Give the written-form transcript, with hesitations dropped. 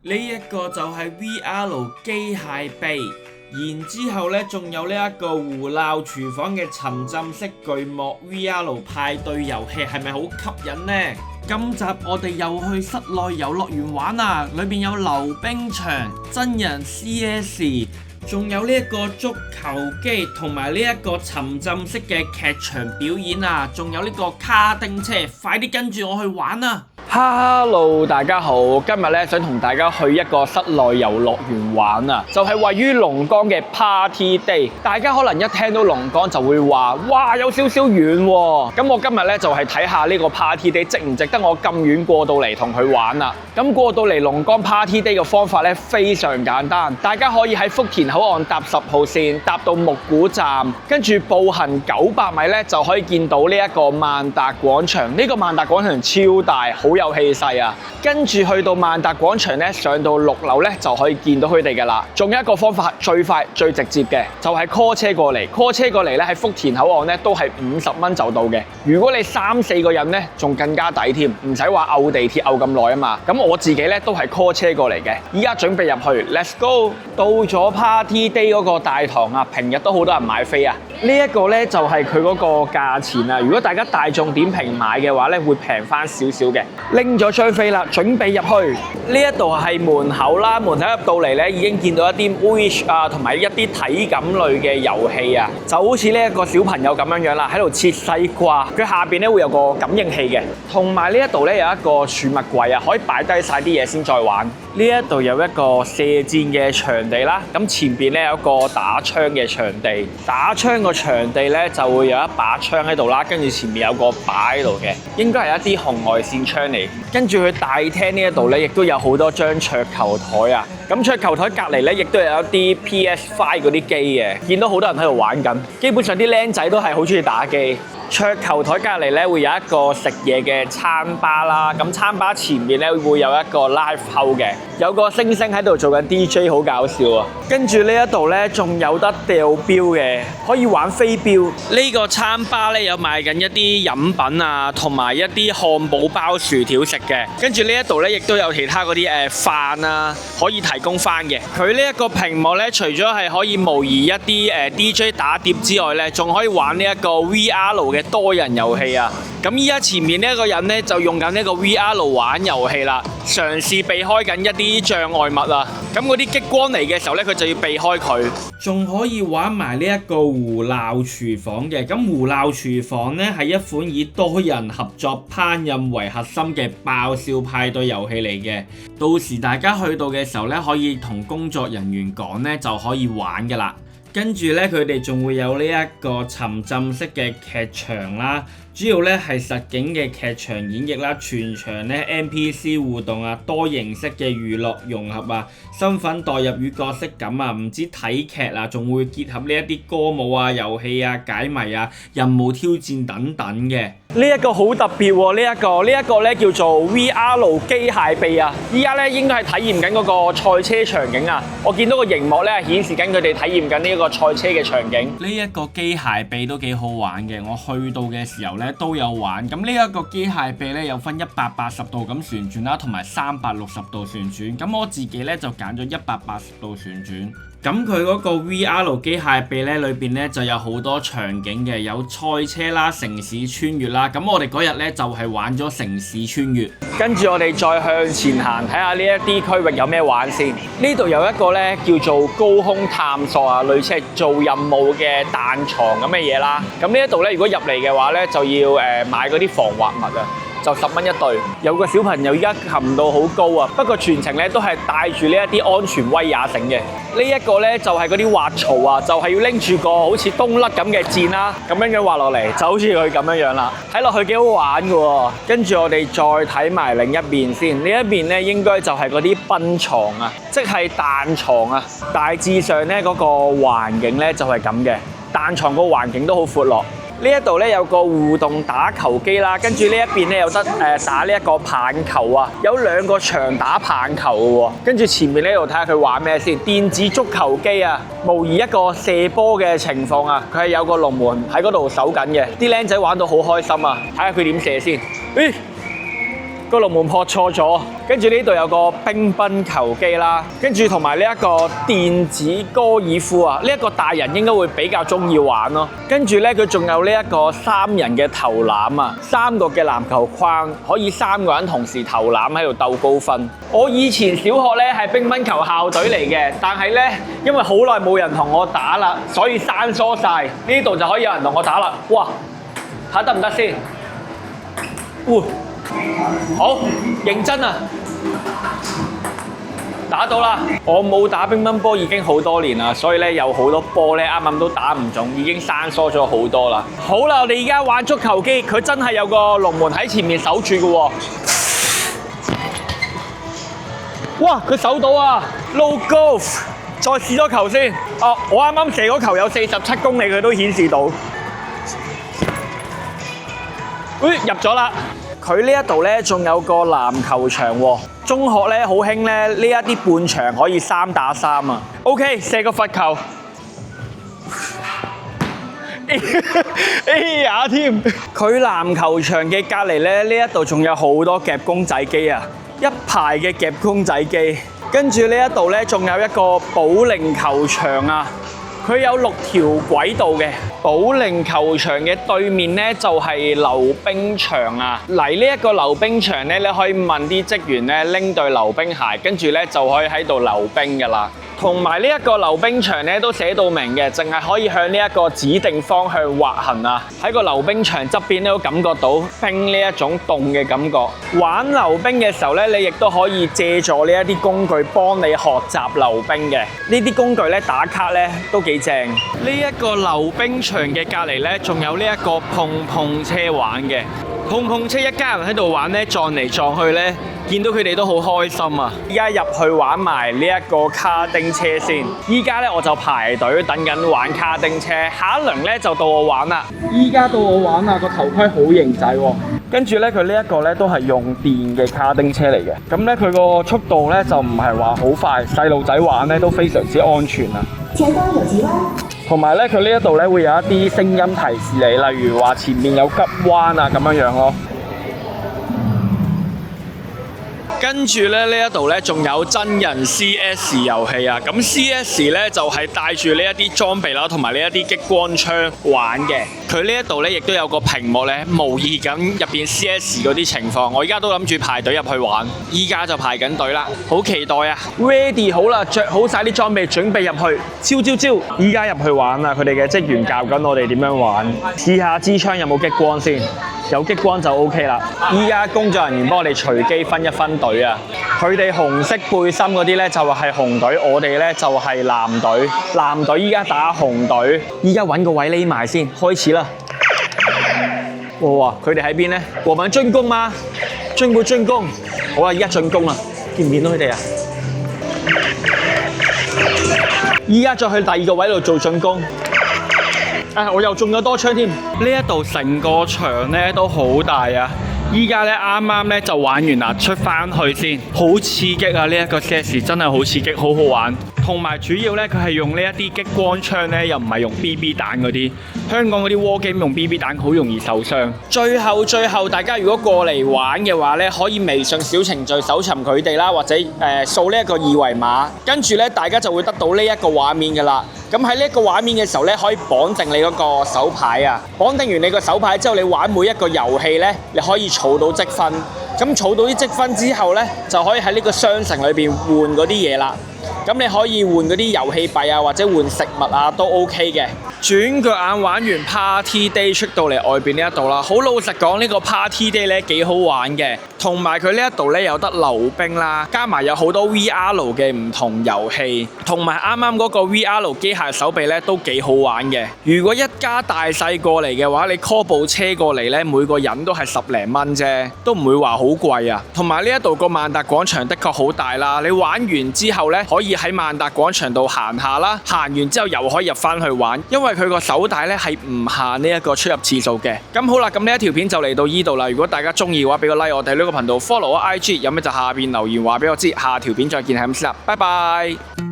呢一個就係 VR 機械臂，然之後呢仲有呢一個胡鬧廚房嘅沉浸式巨幕 VR 派對遊戲，係咪好吸引呢？今集我哋又去室內遊樂園玩啊，裏邊有溜冰場、真人 CS， 仲有呢一個足球機同埋呢一個沉浸式嘅劇場表演啊，仲有呢個卡丁車，快啲跟住我去玩啊！Hello， 大家好，今日咧想同大家去一個室內遊樂園玩啊，就係位於龍崗嘅 Party Day。大家可能一聽到龍崗就會話，哇，有少少遠喎。咁我今日咧就係睇下呢個 Party Day 值唔值得我咁遠過到嚟同佢玩啊。咁過到嚟龍崗 Party Day 嘅方法咧非常簡單，大家可以喺福田口岸搭10號線搭到木鼓站，跟住步行900米咧就可以見到呢一個萬達廣場。呢個萬達廣場超大，好有氣勢啊！跟住去到萬達廣場咧，上到6樓咧就可以見到佢哋噶啦。仲有一個方法最快最直接嘅，就係 call 車過嚟。call 車過嚟咧喺福田口岸咧都係50蚊就到嘅。如果你3、4個人咧，仲更加抵添，唔使話漚地鐵漚咁耐啊嘛。咁我自己咧都係 call 車過嚟嘅。依家準備入去 ，Let's go！ 到咗 Party Day 嗰個大堂啊，平日都好多人買飛啊。呢一個咧就係佢嗰個價錢啊。如果大家大眾點評買嘅話咧，會平翻少少嘅。拎咗張飛啦，準備入去。呢一度係門口啦，門口入到嚟咧已經見到一啲 Wish 啊，同埋一啲體感類嘅遊戲啊，就好似呢一個小朋友咁樣樣啦，喺度切西瓜。佢下邊咧會有個感應器嘅，同埋呢一度咧有一個儲物櫃啊，可以擺低晒啲嘢先再玩。呢一度有一個射箭嘅場地啦，咁前邊咧有一個打槍嘅場地，打槍個場地咧就會有一把槍喺度啦，跟住前面有個靶喺度嘅，應該係一啲紅外線槍嚟。跟住佢大廳呢一度咧，亦都有好多張桌球台啊，咁桌球台隔離咧亦都有一啲 PS5 嗰啲機嘅，見到好多人喺度玩緊，基本上啲僆仔都係好中意打機。桌球台隔離咧會有一個食嘢嘅餐吧啦，咁餐吧前面咧會有一個 live house 嘅，有個星星喺度做緊 DJ， 好搞笑啊！跟住呢一度咧仲有得掉標嘅，可以玩飛鏢。呢個餐吧咧有賣緊一啲飲品啊，同埋一啲漢堡包、薯條食嘅。跟住呢一度咧亦都有其他嗰啲飯啊，可以提供翻嘅。佢呢一個屏幕咧，除咗係可以模擬一啲DJ 打碟之外咧，仲可以玩呢一個 VR 嘅多人遊戲啊！咁依家前面呢一個人咧就用緊呢個 VR 玩遊戲啦，嘗試避開緊一啲障礙物啊！咁嗰啲激光嚟嘅時候咧，佢就要避開佢。仲可以玩埋呢一個胡鬧廚房嘅，咁胡鬧廚房呢係一款以多人合作烹飪為核心嘅爆笑派對遊戲嚟嘅。到時大家去到嘅時候呢，可以同工作人員講呢，就可以玩㗎喇。跟住呢，佢哋仲會有呢一個沉浸式嘅劇場啦，主要呢係實景嘅劇場演繹啦，全場呢 NPC 互動啊，多形式嘅娛樂融合啊，身份代入與角色感啊，唔止睇劇啊，仲會結合呢一啲歌舞啊、遊戲啊、解謎啊、任務挑戰等等嘅。呢一個好特別喎，呢一個咧叫做 VR 機械臂啊！依家咧應該係體驗緊嗰個賽車場景啊！我見到個熒幕咧顯示緊佢哋體驗緊呢一個賽車嘅場景。呢一個機械臂都幾好玩嘅，我去到嘅時候咧都有玩。咁呢一個機械臂咧有分180度咁旋轉啦，同埋360度旋轉。咁我自己咧就揀咗180度旋轉。咁佢嗰個 VR 機械臂咧裏邊咧就有好多場景嘅，有賽車啦、城市穿越啦。咁我哋嗰日咧就係玩咗城市穿越。跟住我哋再向前行，睇下呢一啲區域有咩玩先。呢度有一個咧叫做高空探索啊，類似係做任務嘅彈床咁嘅嘢啦。咁呢一度咧如果入嚟嘅話咧就要買嗰啲防滑物啊。就10蚊一對，有個小朋友依家擒到好高啊！不過全程咧都係帶住呢一啲安全威亞繩嘅。呢一個咧就係嗰啲滑槽啊，就係要拎住個好似冬甩咁嘅箭啦，咁樣滑落嚟，就好似佢咁樣啦。睇落去幾好玩嘅喎。跟住我哋再睇埋另一邊先，呢一邊咧應該就係嗰啲賓床啊，即係彈床啊。大致上咧嗰個環境咧就係咁嘅，彈床個環境都好闊落。呢一度咧有個互動打球機啦，跟住呢一邊咧有得打呢一個棒球啊，有2個場打棒球嘅喎。跟住前面呢度睇下佢玩咩先，電子足球機啊，模擬一個射波嘅情況啊，佢係有個龍門喺嗰度守緊嘅，啲僆仔玩到好開心啊，睇下佢點射先。個龍門撲錯咗。跟住呢度有個乒乓球機啦，跟住同埋呢一個電子高爾夫啊，呢一個大人應該會比較中意玩咯。跟住咧，佢仲有呢一個3人嘅投籃啊，3個嘅籃球框，可以3個人同時投籃喺度鬥高分。我以前小學咧係乒乓球校隊嚟嘅，但係咧因為好耐冇人同我打啦，所以生疏晒。呢度就可以有人同我打啦。哇，睇下得唔得先？好認真啊！打到啦！我冇打乒乓波已經好多年啦，所以咧有好多波咧啱啱都打唔中，已經生疏咗好多啦。好啦，我哋而家玩足球機，佢真係有個龍門喺前面守住嘅喎。哇！佢守到啊 ！Low golf， 再試多球先。哦，我啱啱射嗰球有47公里，佢都顯示到。入咗啦！佢呢一度咧仲有個籃球場喎。中學咧好興咧呢一啲半場可以3打3啊。OK， 射個罰球。哎呀添！佢籃球場嘅隔離咧呢一度仲有好多夾公仔機啊，一排嘅夾公仔機。跟住呢一度咧仲有一個保齡球場啊。佢有6條軌道嘅保齡球場嘅對面咧就係溜冰場啊！嚟呢一個溜冰場咧，你可以問啲職員咧拎對溜冰鞋，跟住咧就可以喺度溜冰噶啦。同埋呢一個溜冰場咧都寫到明嘅，淨係可以向呢一個指定方向滑行啊！喺個溜冰場側邊都感覺到冰呢一種凍嘅感覺。玩溜冰嘅時候咧，你亦都可以借助呢一啲工具幫你學習溜冰嘅。呢啲工具咧打卡咧都幾正。呢一個溜冰場嘅隔離咧，仲有呢一個碰碰車玩嘅。碰碰車一家人喺度玩咧，撞嚟撞去咧，見到佢哋都好開心啊！依家入去玩埋呢一個卡丁車先。依家咧我就排隊等緊玩卡丁車，下一輪咧就到我玩啦。依家到我玩啦，個頭盔好型仔喎。跟住咧佢呢一個咧都係用電嘅卡丁車嚟嘅。咁咧佢個速度咧就唔係話好快，細路仔玩咧都非常之安全啊。前方有急彎。同埋咧，佢呢一度咧會有一啲聲音提示你，例如話前面有急彎啊咁樣樣咯。跟住咧呢一度咧仲有真人 CS 遊戲啊！咁 CS 咧就係帶住呢一啲裝備啦，同埋呢一啲激光槍玩嘅。佢呢一度咧亦都有個屏幕咧模擬緊入邊 CS 嗰啲情況。我而家都諗住排隊入去玩，依家就排緊隊啦，好期待啊 ！Ready 好啦，着好晒啲裝備，準備入去，超！依家入去玩啦！佢哋嘅職員教緊我哋點樣玩，試下支槍有冇激光先。有激光就 OK 啦！依家工作人員幫我哋隨機分一分隊啊！佢哋紅色背心嗰啲咧就係紅隊，我哋咧就係藍隊。藍隊依家打紅隊，依家揾個位匿埋先，開始啦！哇！佢哋喺邊咧？我們進攻嗎？進不進攻？好啦，依家進攻啦！見唔見到佢哋啊？依家再去第二個位度做進攻。我又中咗多槍添！呢一度成個場咧都好大啊！依家咧啱啱咧就玩完啦，出翻去先，好刺激啊！呢一個 CS 真係好刺激，好好玩。同埋主要咧，佢係用呢一啲激光槍咧，又唔係用 BB 彈嗰啲。香港嗰啲 war game 用 BB 彈好容易受傷。最後，大家如果過嚟玩嘅話咧，可以微信小程序搜尋佢哋啦，或者掃呢一個二維碼，跟住咧大家就會得到呢一個畫面㗎啦。咁喺呢一個畫面嘅時候咧，可以綁定你嗰個手牌啊！綁定完你個手牌之後，你玩每一個遊戲咧，你可以儲到積分。咁儲到啲積分之後咧，就可以喺呢個商城裏邊換嗰啲嘢啦。咁你可以換嗰啲遊戲幣啊，或者換食物啊，都 OK 嘅。轉腳眼玩完 Party Day 出到嚟外邊呢一度啦，好老實講呢個 Party Day 咧幾好玩嘅，同埋佢呢一度咧有得溜冰啦，加埋有好多 VR 嘅唔同遊戲，同埋啱啱嗰個 VR 機械手臂咧都幾好玩嘅。如果一家大細過嚟嘅話，你 call 部車過嚟咧，每個人都係10零蚊啫，都唔會話好貴啊。同埋呢一度個萬達廣場的確好大啦，你玩完之後咧可以喺萬達廣場度行下啦，行完之後又可以入翻去玩，因為佢個手帶咧係唔限呢一個出入次數嘅。咁好啦，咁呢一條片就嚟到依度啦。如果大家中意嘅話，俾個 like 我哋呢個頻道 ，follow 我 IG，有咩就下邊留言話俾我知。下條片再見，係咁先啦，拜拜。